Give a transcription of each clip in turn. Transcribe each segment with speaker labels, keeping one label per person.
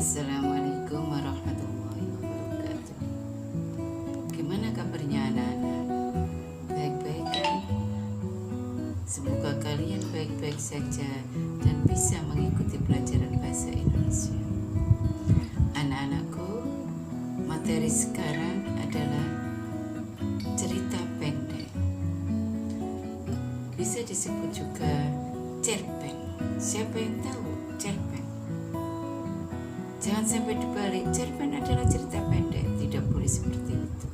Speaker 1: Assalamualaikum warahmatullahi wabarakatuh. Gimana kabarnya anak-anak? Baik-baik kan? Semoga kalian baik-baik saja dan bisa mengikuti pelajaran bahasa Indonesia. Anak-anakku, materi sekarang adalah cerita pendek. Bisa disebut juga cerpen. Siapa yang tahu cerpen? Jangan sampai dibalik, cerpen adalah cerita pendek, tidak boleh seperti itu.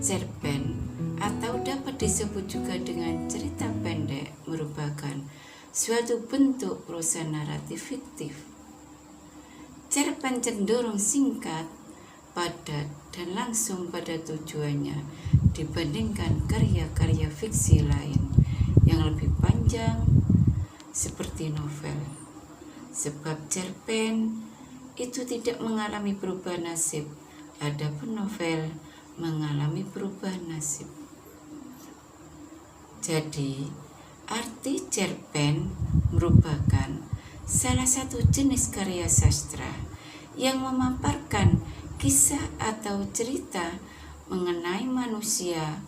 Speaker 1: Cerpen atau dapat disebut juga dengan cerita pendek merupakan suatu bentuk prosa naratif fiktif. Cerpen cenderung singkat, padat, dan langsung pada tujuannya dibandingkan karya-karya fiksi lain yang lebih panjang seperti novel. Sebab cerpen itu tidak mengalami perubahan nasib, adapun novel mengalami perubahan nasib. Jadi, arti cerpen merupakan salah satu jenis karya sastra yang memaparkan kisah atau cerita mengenai manusia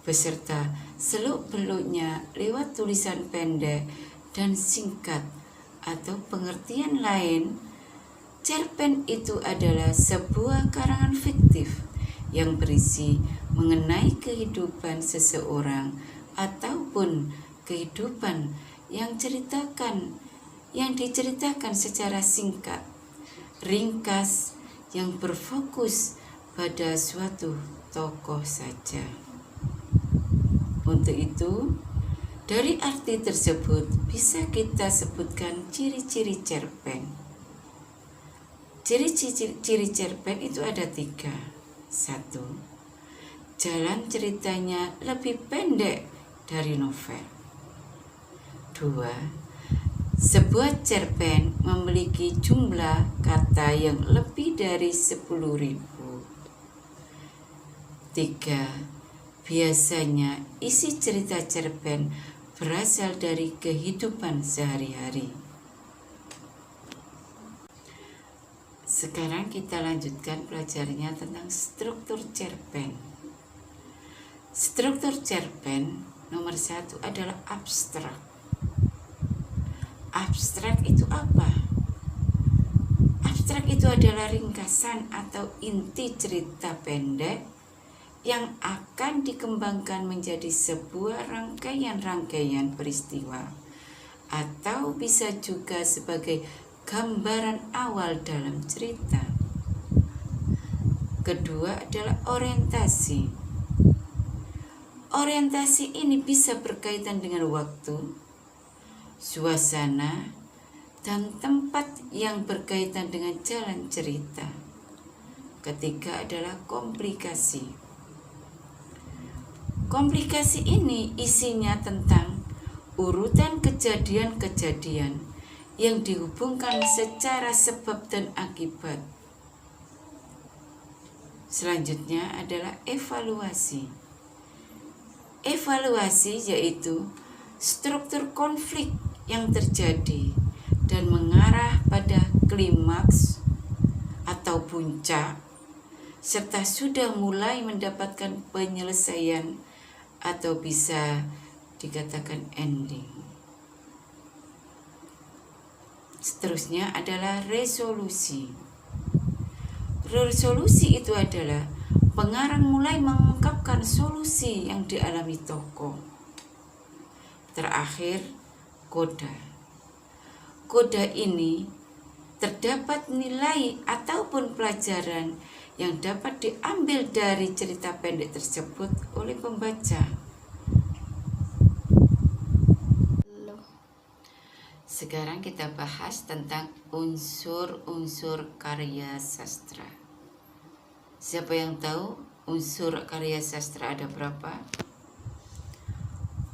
Speaker 1: beserta seluk-beluknya lewat tulisan pendek dan singkat, atau pengertian lain, cerpen itu adalah sebuah karangan fiktif yang berisi mengenai kehidupan seseorang ataupun kehidupan yang diceritakan secara singkat, ringkas, yang berfokus pada suatu tokoh saja. Untuk itu, dari arti tersebut bisa kita sebutkan ciri-ciri cerpen. Ciri-ciri cerpen itu ada 3. 1. Jalan ceritanya lebih pendek dari novel. 2. Sebuah cerpen memiliki jumlah kata yang lebih dari 10.000. 3. Biasanya isi cerita cerpen berasal dari kehidupan sehari-hari. Sekarang kita lanjutkan pelajarannya tentang struktur cerpen. Struktur cerpen nomor 1 adalah abstrak. Abstrak itu apa? Abstrak itu adalah ringkasan atau inti cerita pendek yang akan dikembangkan menjadi sebuah rangkaian-rangkaian peristiwa, atau bisa juga sebagai gambaran awal dalam cerita. Kedua adalah orientasi. Orientasi ini bisa berkaitan dengan waktu, suasana, dan tempat yang berkaitan dengan jalan cerita. Ketiga adalah komplikasi. Komplikasi ini isinya tentang urutan kejadian-kejadian yang dihubungkan secara sebab dan akibat. Selanjutnya adalah evaluasi. Evaluasi yaitu struktur konflik yang terjadi dan mengarah pada klimaks atau puncak, serta sudah mulai mendapatkan penyelesaian atau bisa dikatakan ending. Seterusnya adalah resolusi. Resolusi itu adalah pengarang mulai mengungkapkan solusi yang dialami tokoh. Terakhir, coda. Coda ini terdapat nilai ataupun pelajaran yang dapat diambil dari cerita pendek tersebut oleh pembaca. Sekarang kita bahas tentang unsur-unsur karya sastra. Siapa yang tahu unsur karya sastra ada berapa?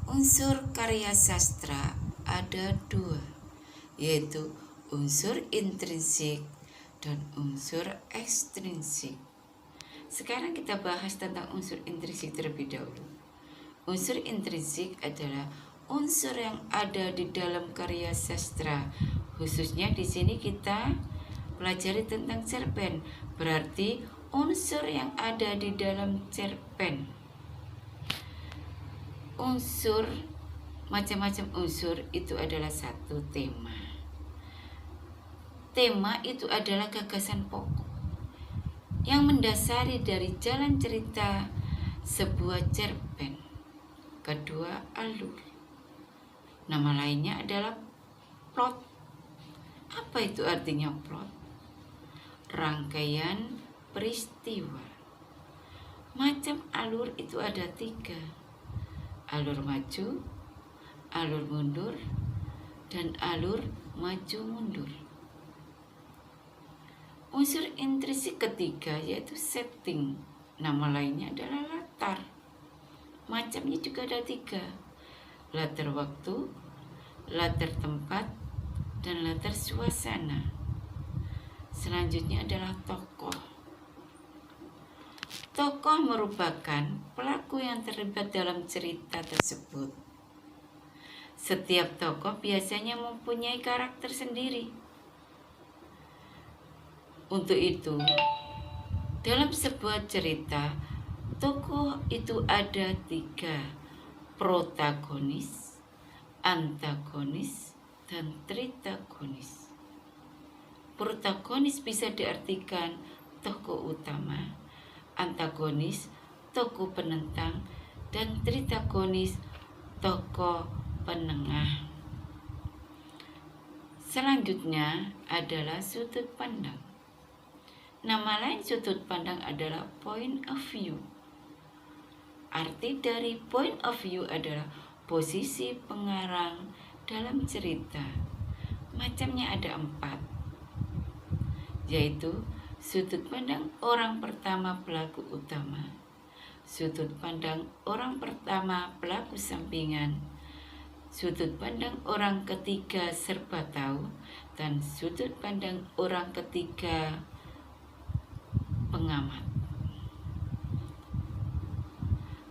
Speaker 1: Unsur karya sastra ada 2, yaitu unsur intrinsik dan unsur ekstrinsik. Sekarang kita bahas tentang unsur intrinsik terlebih dahulu. Unsur intrinsik adalah unsur yang ada di dalam karya sastra. Khususnya di sini kita pelajari tentang cerpen, berarti unsur yang ada di dalam cerpen. Unsur, macam-macam unsur itu adalah satu tema. Tema itu adalah gagasan pokok yang mendasari dari jalan cerita sebuah cerpen. Kedua, alur. Nama lainnya adalah plot. Apa itu artinya plot? Rangkaian peristiwa. Macam alur itu ada 3. Alur maju, alur mundur, dan alur maju mundur. Unsur intrinsik ketiga yaitu setting. Nama lainnya adalah latar. Macamnya juga ada 3. Latar waktu, latar tempat, dan latar suasana. Selanjutnya adalah tokoh. Tokoh merupakan pelaku yang terlibat dalam cerita tersebut. Setiap tokoh biasanya mempunyai karakter sendiri. Untuk itu, dalam sebuah cerita, tokoh itu ada 3, protagonis, antagonis, dan tritagonis. Protagonis bisa diartikan tokoh utama, antagonis, tokoh penentang, dan tritagonis, tokoh penengah. Selanjutnya adalah sudut pandang. Nama lain sudut pandang adalah point of view. Arti dari point of view adalah posisi pengarang dalam cerita. Macamnya ada 4, yaitu sudut pandang orang pertama pelaku utama, sudut pandang orang pertama pelaku sampingan, sudut pandang orang ketiga serba tahu, dan sudut pandang orang ketiga pengamat.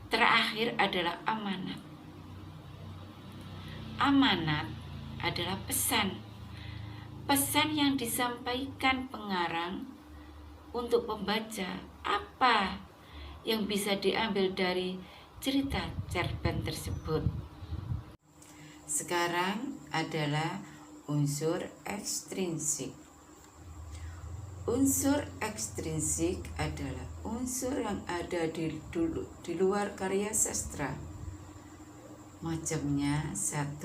Speaker 1: Terakhir adalah amanat. Amanat adalah pesan. Pesan yang disampaikan pengarang untuk pembaca, apa yang bisa diambil dari cerita cerpen tersebut. Sekarang adalah unsur ekstrinsik. Unsur ekstrinsik adalah unsur yang ada di luar karya sastra. Macamnya 1.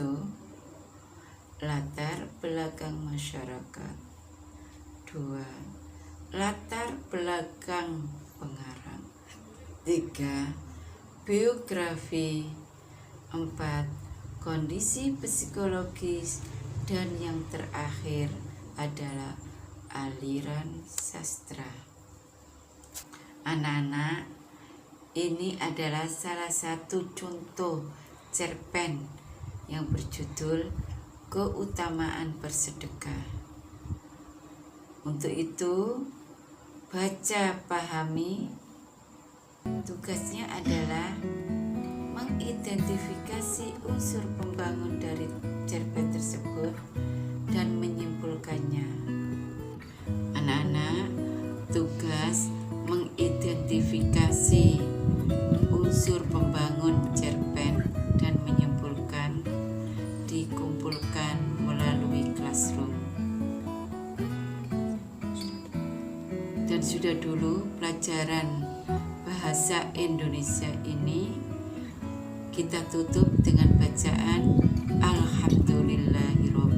Speaker 1: Latar belakang masyarakat. 2. Latar belakang pengarang. 3. Biografi. 4. Kondisi psikologis. Dan yang terakhir adalah aliran sastra. Anak-anak, ini adalah salah satu contoh cerpen yang berjudul Keutamaan Bersedekah. Untuk itu, baca, pahami. Tugasnya adalah mengidentifikasi unsur pembangun dari cerpen tersebut dan menyimpulkannya. Anak-anak, tugas mengidentifikasi unsur pembangun cerpen dan menyimpulkan dikumpulkan melalui classroom. Dan sudah dulu pelajaran bahasa Indonesia ini kita tutup dengan bacaan Alhamdulillahirobbilalamin.